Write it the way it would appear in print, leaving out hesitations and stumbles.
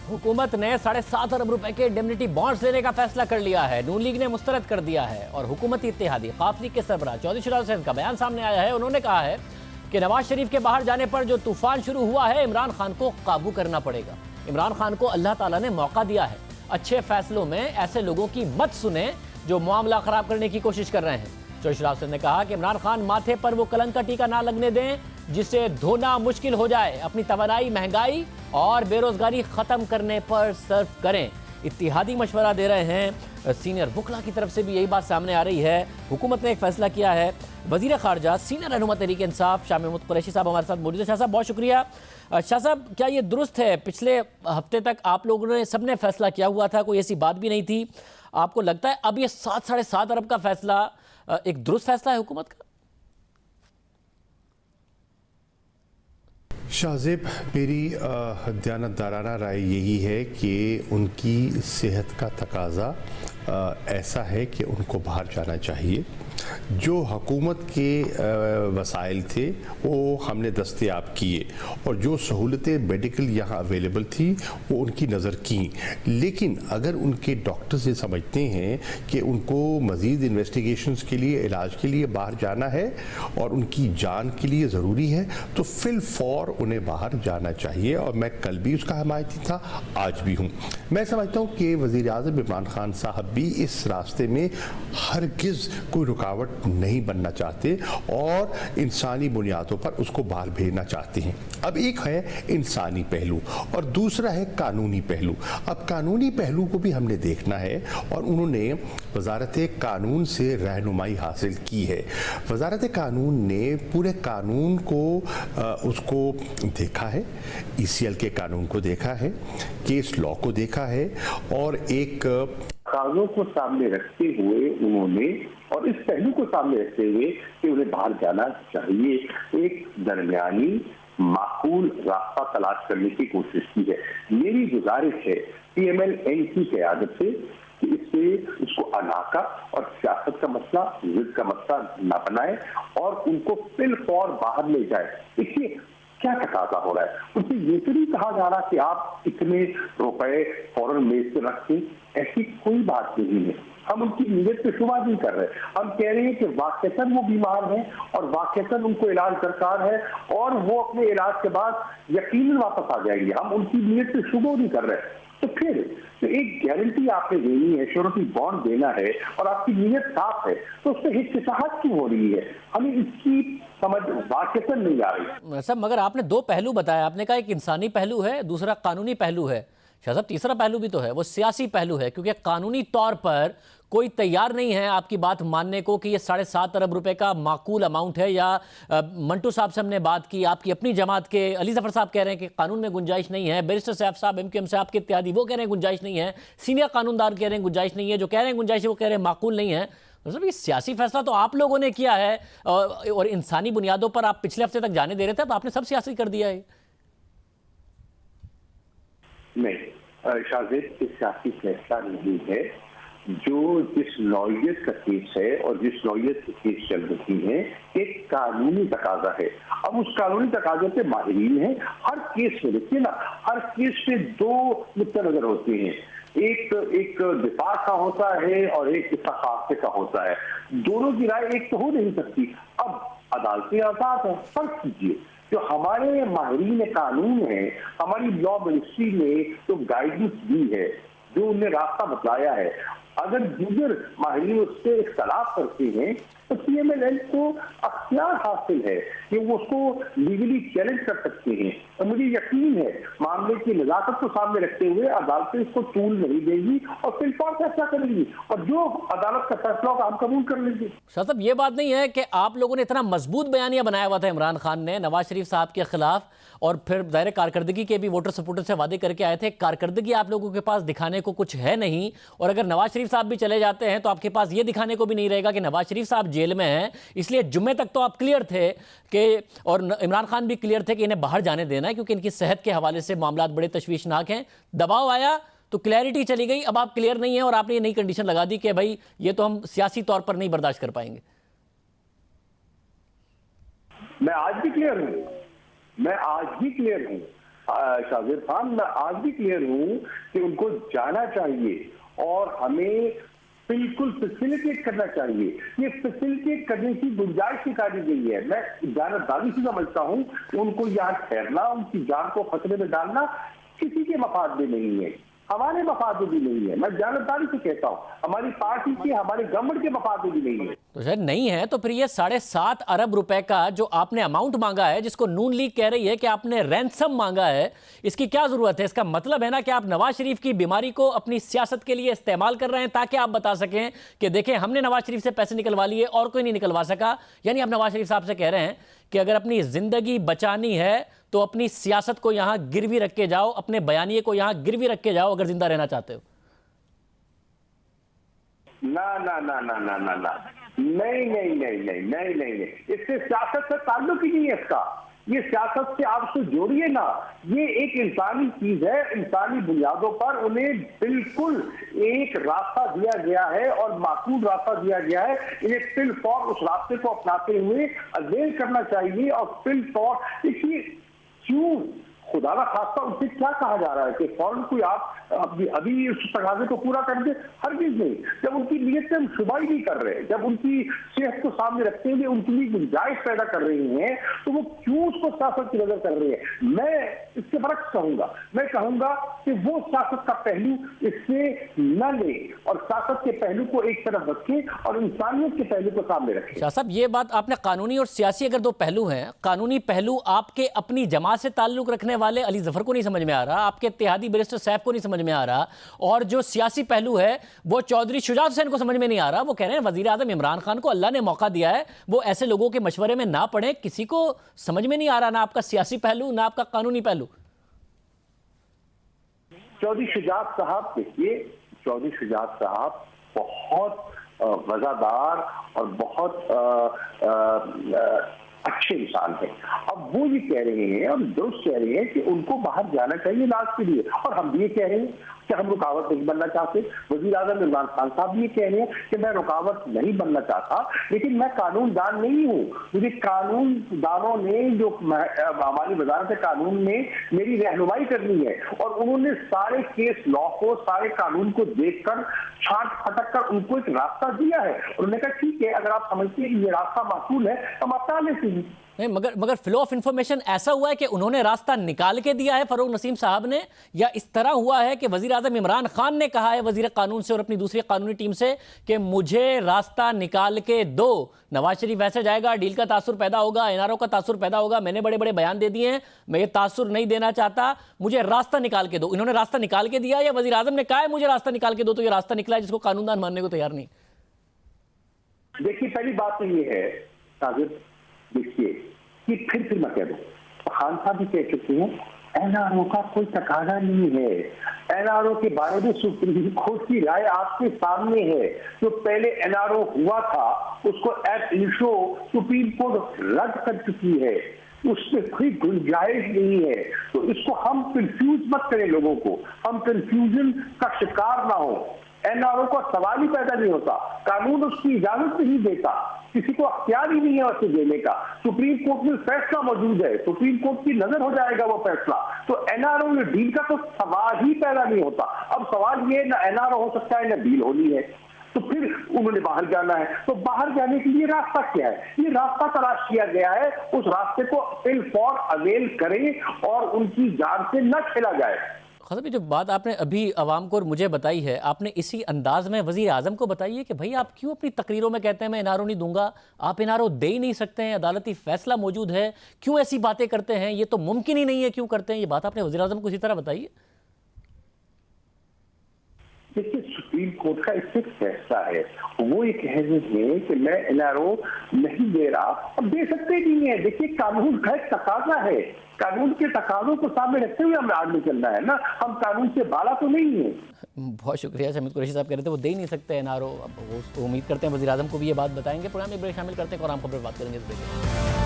हुकूमत ने 7.5 अरब रुपए के इंडेमनिटी बॉन्ड्स लेने का फैसला कर लिया है। नून लीग ने मुस्तरद कर दिया है और हुकूमती इत्तेहादी काफ लीग के सरबराह चौधरी शिराज हुसैन का बयान सामने आया है। उन्होंने कहा है कि नवाज शरीफ के बाहर जाने पर जो तूफान शुरू हुआ है, इमरान खान को काबू करना पड़ेगा। इमरान खान को अल्लाह ताला ने मौका दिया है। अच्छे फैसलों में ऐसे लोगों की मत सुने जो मामला खराब करने की कोशिश कर रहे हैं। चौधरी शिराज हुसैन ने कहा कि इमरान खान माथे पर वो कलंक का टीका ना लगने दें जिसे धोना मुश्किल हो जाए। अपनी तवानाई महंगाई और बेरोजगारी खत्म करने पर सर्फ करें। इत्तेहादी मशवरा दे रहे हैं। सीनियर वकला की तरफ से भी यही बात सामने आ रही है। हुकूमत ने एक फैसला किया है। वजीर खारजा सीनियर रहनुमा तहरीक इंसाफ शाह महमूद कुरैशी साहब हमारे साथ मौजूद है। शाह साहब बहुत शुक्रिया। शाह साहब, क्या ये दुरुस्त है? पिछले हफ्ते तक आप लोगों ने सबने फैसला किया हुआ था, कोई ऐसी बात भी नहीं थी। आपको लगता है अब ये 7-7.5 अरब का फैसला एक दुरुस्त फैसला है हुकूमत का? शाहजेब, मेरी दयानतदाराना राय यही है कि उनकी सेहत का तकाजा ऐसा है कि उनको बाहर जाना चाहिए। जो हुकूमत के वसाइल थे वो हमने दस्तयाब किए और जो सहूलतें मेडिकल यहाँ अवेलेबल थी वो उनकी नज़र की। लेकिन अगर उनके डॉक्टर्स ये समझते हैं कि उनको मज़ीद इन्वेस्टिगेशंस के लिए, इलाज के लिए बाहर जाना है और उनकी जान के लिए ज़रूरी है, तो फिल फौर उन्हें बाहर जाना चाहिए। और मैं कल भी उसका हमायती था, आज भी हूँ। मैं समझता हूँ कि वज़ीर आज़म इमरान खान साहब भी इस रास्ते में हरगिज़ कोई रुकावट नहीं बनना चाहते और इंसानी बुनियादों पर उसको बाहर भेजना चाहते हैं। अब एक है इंसानी पहलू और दूसरा है कानूनी पहलू। अब कानूनी पहलू को भी हमने देखना है और उन्होंने वजारत कानून से रहनुमाई हासिल की है। वजारत कानून ने पूरे कानून को उसको देखा है, ECL के कानून को देखा है, केस लॉ को देखा है और एक कानून को सामने रखते हुए उन्होंने, और इस पहलू को सामने रखते हुए कि उन्हें बाहर जाना चाहिए, एक दरमियानी माकूल रास्ता तलाश करने की कोशिश की है। मेरी गुजारिश है PMLN की क़यादत से कि इससे उसको अनाका और सियासत का मसला, जिद का मसला न बनाए और उनको फिल फौर बाहर ले जाए। देखिए क्या तकाजा हो रहा है, उनसे ये तो नहीं कहा जा रहा कि आप इतने रुपए फौरन मेज पे रखें, ऐसी कोई बात नहीं है। हम उनकी नीयत पे शुबा नहीं कर रहे। हम कह रहे हैं कि वाकईतन वो बीमार हैं और वाकईतन उनको इलाज दरकार है और वो अपने इलाज के बाद यकीनन वापस आ जाएंगे। हम उनकी नीयत पे शुबा नहीं कर रहे। तो फिर तो एक गारंटी आपने देनी है, श्योरिटी बॉन्ड देना है और आपकी नीयत साफ है, तो उससे हिचकिचाहट क्यों हो रही है? हमें इसकी समझ वाकईतन नहीं आ रही। सब मगर आपने दो पहलू बताया। आपने कहा एक इंसानी पहलू है, दूसरा कानूनी पहलू है। शाह साहब, तीसरा पहलू भी तो है, वो सियासी पहलू है, क्योंकि कानूनी तौर पर कोई तैयार नहीं है आपकी बात मानने को कि ये 7.5 अरब रुपए का माकूल अमाउंट है। या मंटू साहब से हमने बात की, आपकी अपनी जमात के अली जफर साहब कह रहे हैं कि कानून में गुंजाइश नहीं है। बैरिस्टर सैफ साहब MQM से आपके इत्यादि वो कह रहे हैं गुंजाइश नहीं है। सीनियर कानूनदार कह रहे हैं गुंजाइश नहीं है। जो कह रहे हैं गुंजाइश है वो कह रहे हैं माकूल नहीं है। मतलब ये सियासी फैसला तो आप लोगों ने किया है और इंसानी बुनियादों पर आप पिछले हफ्ते तक जाने दे रहे थे, तो आपने सब सियासी कर दिया है। नहीं शाहजेब, ये सियासी फैसला नहीं है। जो जिस नौयत का केस है और जिस नौयत के केस चल रही है, एक कानूनी तकाजा है। अब उस कानूनी तकाजे पे माहिरीन है। हर केस में देखिए ना, हर केस पे दो नुक्ते नजर होते हैं। एक दिफा का होता है और एक सखाफत का होता है। दोनों की राय एक तो हो नहीं सकती। अब अदालतें आजाद है। फर्क कीजिए, जो हमारे माहिरीन कानून है, हमारी लॉ मिनिस्ट्री ने जो गाइडेंस दी है, जो उन्हें रास्ता बतलाया है, अगर दीगर माहिरीन उससे इख्तलाफ करते हैं तो PMLN को अख्तियार हासिल है कि वो उसको लीगली चैलेंज कर सकते हैं। और मुझे यकीन है मामले की नजाकत को सामने रखते हुए अदालतें इसको तूल नहीं देंगी और फिर फैसला करेंगी और जो अदालत का फैसला होगा हम कबूल कर लेंगे। शाह साहब, ये बात नहीं है कि आप लोगों ने इतना मजबूत बयानिया बनाया हुआ था इमरान खान ने नवाज शरीफ साहब के खिलाफ, और फिर ज़ाहिर कारकर्दगी के भी वोटर सपोर्टर से वादे करके आए थे। कारकर्दगी आप लोगों के पास दिखाने को कुछ है नहीं, और अगर नवाज शरीफ साहब भी चले जाते हैं तो आपके पास ये दिखाने को भी नहीं रहेगा कि नवाज शरीफ साहब जेल में हैं। इसलिए जुम्मे तक तो आप क्लियर थे कि, और इमरान खान भी क्लियर थे कि इन्हें बाहर जाने देना है, क्योंकि इनकी सेहत के हवाले से मामला बड़े तशवीशनाक हैं। दबाव आया तो क्लैरिटी चली गई। अब आप क्लियर नहीं है और आपने ये नई कंडीशन लगा दी कि भाई ये तो हम सियासी तौर पर नहीं बर्दाश्त कर पाएंगे। मैं आज भी क्लियर हूं। शाहजेब खान, मैं आज भी क्लियर हूं कि उनको जाना चाहिए और हमें बिल्कुल फैसिलिटेट करना चाहिए। ये फैसिलिटेट करने की गुंजाइश निकाली गई है। मैं जानबदारी से समझता हूं कि उनको यहाँ ठहरना, उनकी जान को खतरे में डालना किसी के मफाद में नहीं है, हमारे मफाद में भी नहीं है। मैं जानबदारी से कहता हूँ, हमारी पार्टी के, हमारे गवर्नमेंट के मफाद में भी नहीं है। तो शायद नहीं है तो फिर ये 7.5 अरब रुपए का जो आपने अमाउंट मांगा है, जिसको नून लीग कह रही है कि आपने रैंसम मांगा है, इसकी क्या जरूरत है? इसका मतलब है ना कि आप नवाज शरीफ की बीमारी को अपनी सियासत के लिए इस्तेमाल कर रहे हैं ताकि आप बता सकें कि देखें हमने नवाज शरीफ से पैसे निकलवा लिए और कोई नहीं निकलवा सका। यानी आप नवाज शरीफ साहब से कह रहे हैं कि अगर अपनी जिंदगी बचानी है तो अपनी सियासत को यहां गिरवी रख के जाओ, अपने बयानिए को यहां गिरवी रख के जाओ अगर जिंदा रहना चाहते हो। ना ना ना ना ना ना ना नहीं नहीं नहीं नहीं नहीं नहीं, इससे सियासत से ताल्लुक ही नहीं है इसका। ये सियासत से आप उसको जोड़िए ना। ये एक इंसानी चीज है, इंसानी बुनियादों पर उन्हें बिल्कुल एक रास्ता दिया गया है और माकूल रास्ता दिया गया है। इन्हें फिल फॉर उस रास्ते को अपनाते हुए अवेल करना चाहिए। और फिल फॉर देखिए, क्यों खुदा का खास्ता उनसे क्या कहा जा रहा है कि फौरन कोई आप अभी उस तकाजे को पूरा कर दे? हरगिज़ नहीं। जब उनकी नीयत से हम शुबा ही नहीं कर रहे, जब उनकी सेहत को सामने रखते हुए उनके लिए गुंजाइश पैदा कर रही हैं, तो वो क्यों उसको सियासत की नजर कर रही है? मैं इसके बरक्स कहूंगा, मैं कहूंगा कि वो सियासत का पहलू इससे न ले और सियासत के पहलू को एक तरफ रखे और इंसानियत के पहलू को सामने रखे। शाह साहब, ये बात आपने कानूनी और सियासी अगर दो पहलू हैं, कानूनी पहलू आपके अपनी जमात से ताल्लुक रखने वाले अली जफर को नहीं समझ में आ रहा, आपके इत्तेहादी बैरिस्टर सैफ को नहीं समझ में आ रहा, और जो सियासी पहलू है वो चौधरी शुजात हुसैन को समझ में नहीं आ रहा। वो कह रहे हैं वजीर आजम इमरान खान को अल्लाह ने मौका दिया है, वो ऐसे लोगों के मशवरे में ना पड़े। किसी को समझ में नहीं आ रहा ना आपका सियासी पहलू ना आपका कानूनी पहलू। चौधरी शुजात साहब, देखिए चौधरी शुजात साहब बहुत वजादार और बहुत अच्छे इंसान है। अब वो ये कह रहे हैं और दोस्त कह रहे हैं कि उनको बाहर जाना चाहिए इलाज के लिए, और हम भी ये कह रहे हैं कि हम रुकावट नहीं बनना चाहते। वजीर आजम इमरान खान साहब भी ये कह रहे हैं कि मैं रुकावट नहीं बनना चाहता, लेकिन मैं कानूनदान नहीं हूँ। मुझे कानूनदानों ने जो हमारी वजारत कानून ने मेरी रहनुमाई करनी है, और उन्होंने सारे केस लॉ को, सारे कानून को देखकर छांट फटक कर उनको एक रास्ता दिया है। उन्होंने कहा ठीक है, अगर आप समझते हैं कि ये रास्ता माकूल है तो हम अपना लेते हैं। नहीं, मगर फ्लो ऑफ इंफॉर्मेशन ऐसा हुआ है कि उन्होंने रास्ता निकाल के दिया है फरूक नसीम साहब ने, या इस तरह हुआ है कि वजीर आजम इमरान खान ने कहा है वजीर कानून से और अपनी दूसरी कानूनी टीम से कि मुझे रास्ता निकाल के दो, नवाज शरीफ वैसे जाएगा, डील का तासुर पैदा होगा, एनआरओ का तासुर पैदा होगा, मैंने बड़े बड़े बयान दे दिए हैं, मैं ये तासुर नहीं देना चाहता, मुझे रास्ता निकाल के दो। इन्होंने रास्ता निकाल के दिया या वजीर आजम ने कहा है मुझे रास्ता निकाल के दो, तो ये रास्ता निकला है जिसको कानूनदान मानने को तैयार नहीं? देखिए, पहली बात तो ये है साजिद, देखिए कि फिर मैं कह दूं, खान साहब भी कह चुके हैं एनआरओ का कोई तकाजा नहीं है। एनआरओ के बारे में सुप्रीम कोर्ट की राय आपके सामने है। जो पहले एनआरओ हुआ था उसको एब इनिशियो सुप्रीम कोर्ट रद्द कर चुकी है, उसमें कोई गुंजाइश नहीं है। तो इसको हम कंफ्यूज मत करें, लोगों को हम कंफ्यूजन का शिकार ना हो। एनआरओ का सवाल ही पैदा नहीं होता, कानून उसकी इजाजत नहीं देता, किसी को अख्तियार ही नहीं है उसे देने का। सुप्रीम कोर्ट में फैसला मौजूद है, सुप्रीम कोर्ट की नजर हो जाएगा वो फैसला। तो एनआरओ में डील का तो सवाल ही पैदा नहीं होता। अब सवाल ये ना एनआरओ हो सकता है ना डील होनी है, तो फिर उन्होंने बाहर जाना है। तो बाहर जाने के लिए रास्ता क्या है? ये रास्ता तलाश किया गया है, उस रास्ते को फिल फॉर अवेल करें और उनकी जान से न खेला जाए। खासा जो बात आपने अभी अवाम को और मुझे बताई है, आपने इसी अंदाज में वजीर आजम को बताइए कि भाई आप क्यों अपनी तकरीरों में कहते हैं मैं एनआरओ नहीं दूंगा, आप एनआरओ दे ही नहीं सकते हैं, अदालती फैसला मौजूद है, क्यों ऐसी बातें करते हैं, ये तो मुमकिन ही नहीं है, क्यों करते हैं? ये बात आपने वजीर आजम को इसी तरह बताइए। देखिए, सुप्रीम कोर्ट का इससे फैसला है, वो ये कह रहे हैं कि मैं एनआरओ नहीं दे रहा, अब दे सकते नहीं है। देखिए, कानून का एक तकाजा है, कानून के तकाजों को सामने रखते हुए हमें आगे चलना है ना, हम कानून से बाला तो नहीं है। बहुत शुक्रिया। शमीद कुरैशी साहब कह रहे थे वो दे ही नहीं सकते एनआरओ, अब वो उम्मीद करते हैं वजीर आजम को भी ये बात बताएंगे। प्रोग्राम में ब्रेक शामिल करते हैं और आम खबर बात करेंगे।